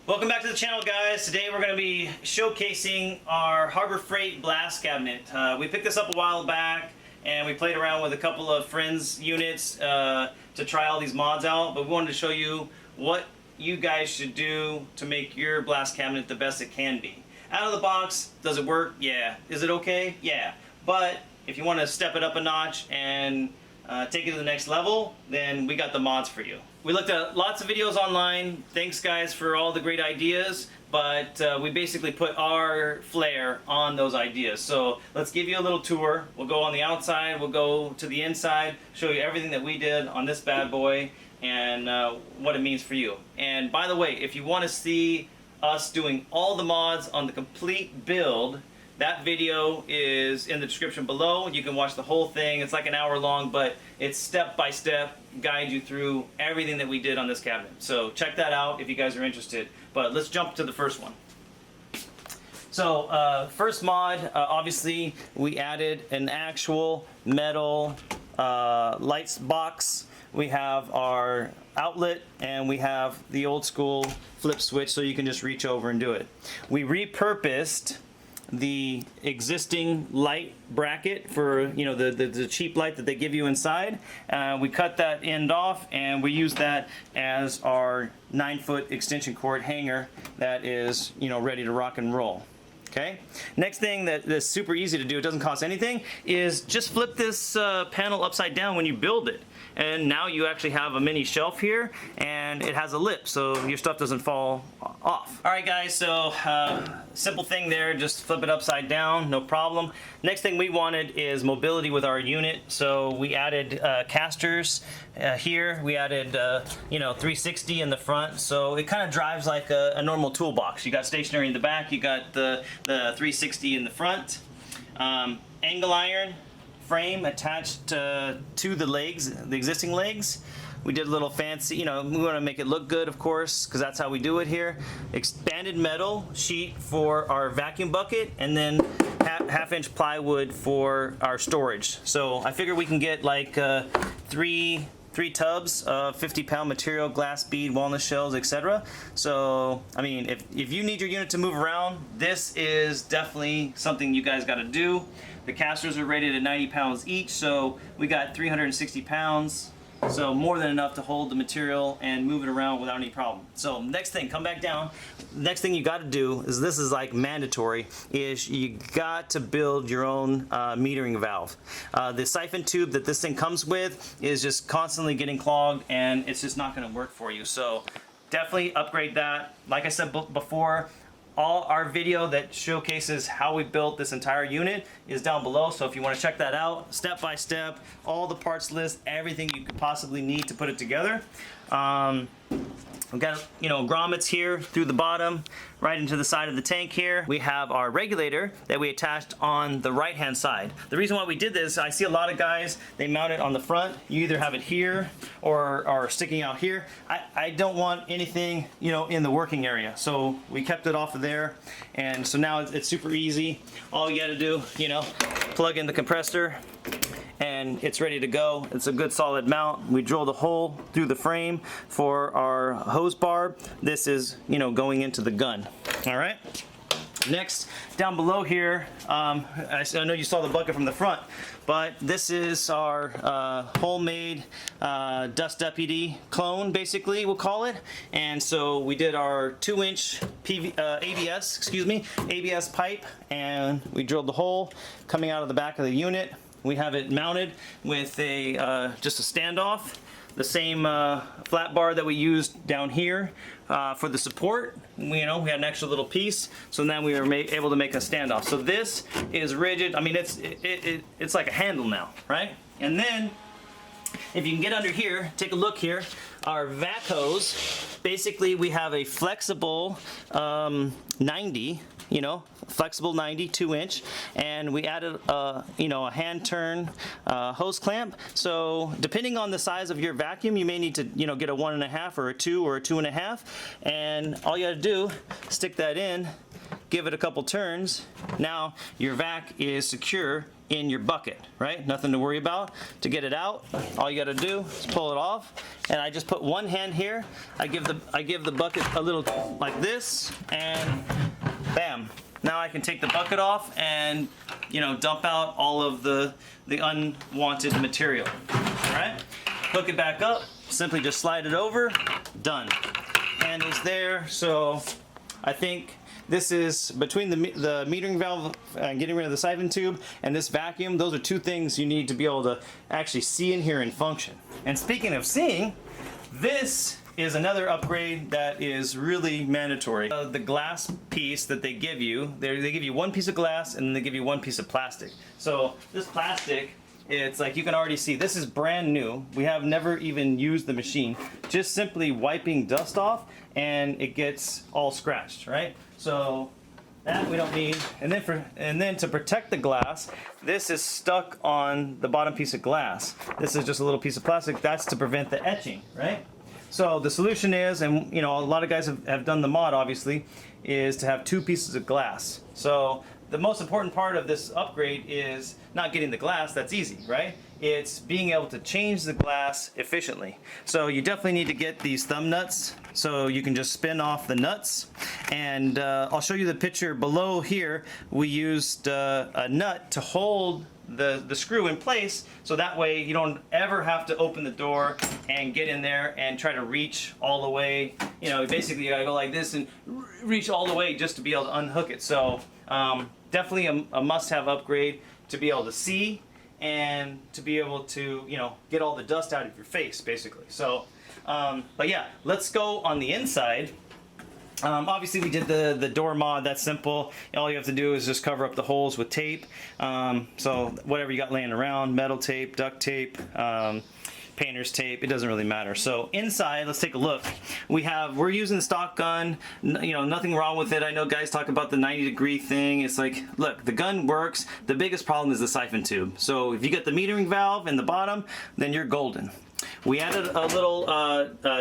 Welcome back to the channel, guys. Today we're going to be showcasing our Harbor Freight blast cabinet. We picked this up a while back and we played around with a couple of friends' units to try all these mods out, but we wanted to show you what you guys should do to make your blast cabinet the best it can be. Out of the box, does it work? Yeah. Is it okay? Yeah. But if you want to step it up a notch and take it to the next level, then we got the mods for you. We looked at lots of videos online. Thanks guys for all the great ideas, but we basically put our flair on those ideas. So let's give you a little tour. We'll go on the outside, we'll go to the inside, show you everything that we did on this bad boy and what it means for you. And by the way, if you want to see us doing all the mods on the complete build, that video is in the description below. You can watch the whole thing. It's like an hour long, but it's step by step, guide you through everything that we did on this cabinet. So check that out if you guys are interested. But let's jump to the first one. So first mod, obviously we added an actual metal lights box. We have our outlet and we have the old school flip switch so you can just reach over and do it. We repurposed the existing light bracket for, you know, the cheap light that they give you inside. We cut that end off and we use that as our 9-foot extension cord hanger that is, you know, ready to rock and roll. Okay. Next thing that's super easy to do, it doesn't cost anything, is just flip this panel upside down when you build it. And now you actually have a mini shelf here and it has a lip so your stuff doesn't fall off. Alright guys, so simple thing there, just flip it upside down, no problem. Next thing we wanted is mobility with our unit, so we added casters here. We added you know, 360 in the front, so it kind of drives like a normal toolbox. You got stationary in the back, you got the 360 in the front. Angle iron frame attached to the legs, the existing legs. We did a little fancy, you know, we want to make it look good, of course, because that's how we do it here. Expanded metal sheet for our vacuum bucket, and then half-inch plywood for our storage. So I figure we can get like three tubs of 50-pound material, glass bead, walnut shells, etc. So, I mean, if you need your unit to move around, this is definitely something you guys got to do. The casters are rated at 90 pounds each, so we got 360 pounds. So more than enough to hold the material and move it around without any problem. So next thing, come back down. Next thing you got to do is, this is like mandatory, is you got to build your own metering valve. The siphon tube that this thing comes with is just constantly getting clogged and it's just not going to work for you. So definitely upgrade that. Like I said before, all our video that showcases how we built this entire unit is down below, so if you want to check that out, step by step, all the parts list, everything you could possibly need to put it together. We've got, you know, grommets here through the bottom, right into the side of the tank here. We have our regulator that we attached on the right-hand side. The reason why we did this, I see a lot of guys, they mount it on the front. You either have it here or sticking out here. I don't want anything, you know, in the working area. So we kept it off of there. And so now it's super easy. All you gotta do, you know, plug in the compressor, and it's ready to go. It's a good solid mount. We drilled a hole through the frame for our hose barb. This is, you know, going into the gun. All right. Next, down below here, I know you saw the bucket from the front, but this is our homemade dust deputy clone, basically we'll call it. And so we did our 2-inch ABS pipe, and we drilled the hole coming out of the back of the unit. We have it mounted with a just a standoff, the same flat bar that we used down here for the support. You know, we had an extra little piece, so now we were able to make a standoff. So this is rigid. I mean, it's like a handle now, right? And then, if you can get under here, take a look here. Our vac hose, basically we have a flexible 90. You know, flexible 90, 2-inch, and we added you know, a hand turn hose clamp. So depending on the size of your vacuum, you may need to, you know, get a 1.5 or a 2 or a 2.5, and all you got to do, stick that in, give it a couple turns. Now your vac is secure in your bucket, right? Nothing to worry about. To get it out, all you got to do is pull it off. And I just put one hand here. I give the bucket a little like this, and bam. Now I can take the bucket off and, you know, dump out all of the unwanted material. All right? Hook it back up. Simply just slide it over. Done. Handle's there. So I think this is between the metering valve and getting rid of the siphon tube and this vacuum. Those are two things you need to be able to actually see in here and function. And speaking of seeing, this is another upgrade that is really mandatory. The glass piece that they give you, they give you one piece of glass and then they give you one piece of plastic. So this plastic, it's like you can already see this is brand new. We have never even used the machine. Just simply wiping dust off and it gets all scratched, right? So that we don't need. And then to protect the glass, this is stuck on the bottom piece of glass. This is just a little piece of plastic. That's to prevent the etching, right? So the solution is, and you know, a lot of guys have done the mod obviously, is to have two pieces of glass. So the most important part of this upgrade is not getting the glass, that's easy, right? It's being able to change the glass efficiently. So you definitely need to get these thumb nuts so you can just spin off the nuts. And I'll show you the picture below here. We used a nut to hold the screw in place, so that way you don't ever have to open the door and get in there and try to reach all the way. You know, basically you gotta go like this and reach all the way just to be able to unhook it. So definitely a must-have upgrade to be able to see and to be able to, you know, get all the dust out of your face basically. So but yeah, let's go on the inside. Obviously we did the door mod, that's simple. All you have to do is just cover up the holes with tape. So whatever you got laying around, metal tape, duct tape, painter's tape, it doesn't really matter. So inside, let's take a look. We're using the stock gun, you know, nothing wrong with it. I know guys talk about the 90-degree thing. It's like, look, the gun works. The biggest problem is the siphon tube. So if you get the metering valve in the bottom, then you're golden. We added a little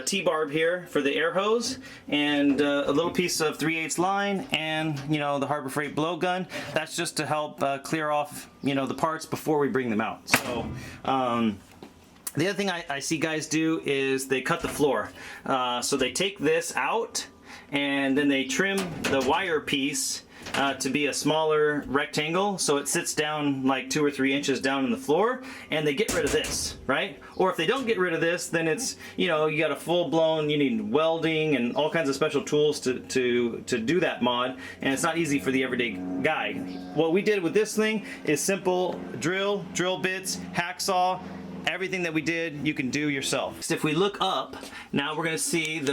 T-Barb here for the air hose and a little piece of 3/8 line and, you know, the Harbor Freight blowgun. That's just to help clear off, you know, the parts before we bring them out. So the other thing I see guys do is they cut the floor. So they take this out and then they trim the wire piece to be a smaller rectangle, so it sits down like 2 or 3 inches down in the floor, and they get rid of this, right? Or if they don't get rid of this, then it's, you know, you got a full-blown, you need welding and all kinds of special tools to do that mod, and it's not easy for the everyday guy. What we did with this thing is simple drill bits, hacksaw. Everything that we did, you can do yourself. So if we look up, now we're gonna see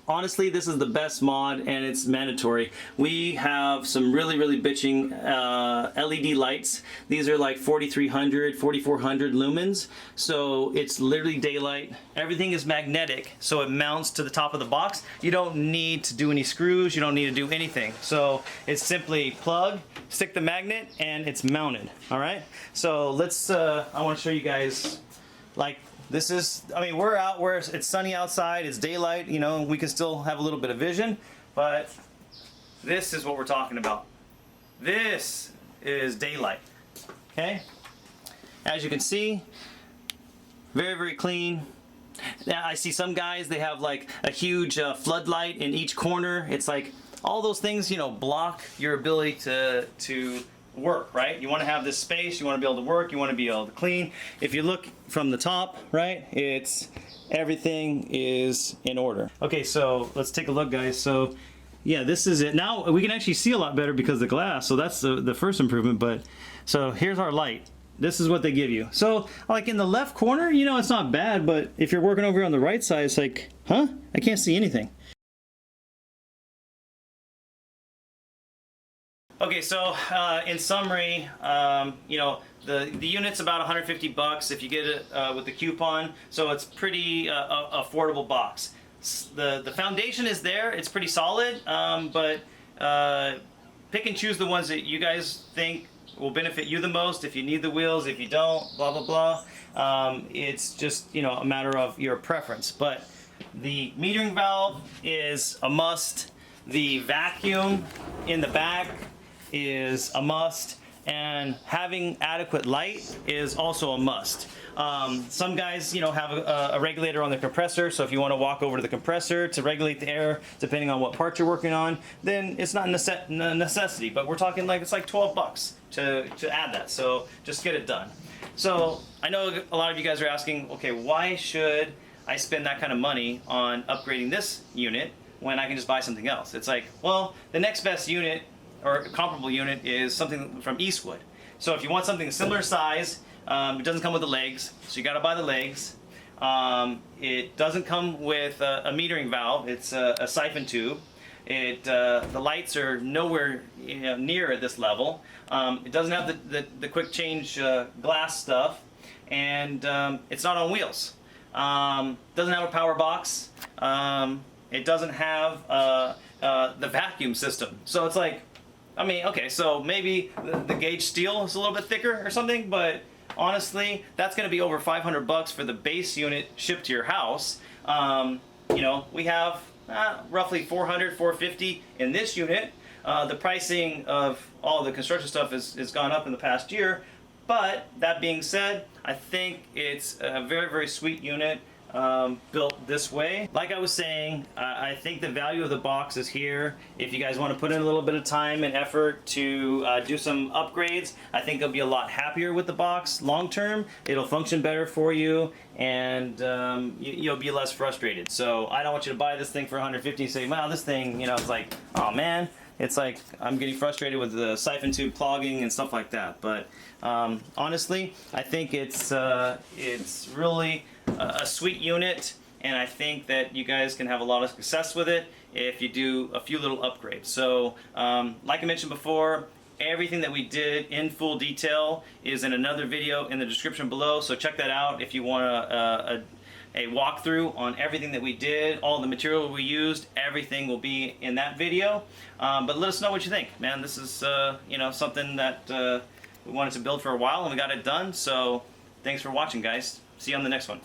honestly, this is the best mod and it's mandatory. We have some really bitching LED lights. These are like 4300, 4400 lumens. So it's literally daylight. Everything is magnetic, so it mounts to the top of the box. You don't need to do any screws, you don't need to do anything. So it's simply plug, stick the magnet, and it's mounted, all right? So let's, I wanna show you guys. Like this is, I mean, we're out where it's sunny outside, it's daylight, you know, we can still have a little bit of vision, but this is what we're talking about. This is daylight, okay? As you can see, very clean. Now I see some guys, they have like a huge floodlight in each corner. It's like all those things, you know, block your ability to work, right? You want to have this space, you want to be able to work, you want to be able to clean. If you look from the top, right, it's everything is in order. Okay, so let's take a look, guys. So yeah, this is it. Now we can actually see a lot better because of the glass, so that's the first improvement. But so here's our light. This is what they give you. So like in the left corner, you know, it's not bad, but if you're working over on the right side, it's like, huh? I can't see anything. Okay, so in summary, you know, the unit's about 150 bucks if you get it with the coupon, so it's pretty affordable box. The foundation is there, it's pretty solid, but pick and choose the ones that you guys think will benefit you the most. If you need the wheels, if you don't, blah blah blah. It's just, you know, a matter of your preference. But the metering valve is a must. The vacuum in the back is a must, and having adequate light is also a must. Some guys, you know, have a regulator on the compressor, so if you want to walk over to the compressor to regulate the air, depending on what part you're working on, then it's not a necessity. But we're talking like it's like 12 bucks to add that, so just get it done. So I know a lot of you guys are asking, okay, why should I spend that kind of money on upgrading this unit when I can just buy something else? It's like, well, the next best unit or comparable unit is something from Eastwood. So if you want something similar size, it doesn't come with the legs, so you got to buy the legs. It doesn't come with a metering valve. It's a siphon tube. The lights are nowhere, you know, near at this level. It doesn't have the quick change glass stuff, and it's not on wheels. Doesn't have a power box. It doesn't have the vacuum system. So it's like, I mean, okay, so maybe the gauge steel is a little bit thicker or something, but honestly, that's going to be over 500 bucks for the base unit shipped to your house. You know, we have roughly 400, 450 in this unit. The pricing of all the construction stuff has gone up in the past year, but that being said, I think it's a very, very sweet unit. Built this way. Like I was saying, I think the value of the box is here. If you guys want to put in a little bit of time and effort to do some upgrades, I think you'll be a lot happier with the box long term. It'll function better for you, and you'll be less frustrated. So I don't want you to buy this thing for 150 and say, wow, this thing, you know, it's like, oh man, it's like I'm getting frustrated with the siphon tube clogging and stuff like that. But honestly, I think it's really a sweet unit, and I think that you guys can have a lot of success with it if you do a few little upgrades. So like I mentioned before, everything that we did in full detail is in another video in the description below, so check that out if you want a walkthrough on everything that we did, all the material we used. Everything will be in that video. But let us know what you think, man. This is you know, something that we wanted to build for a while, and we got it done. So thanks for watching, guys. See you on the next one.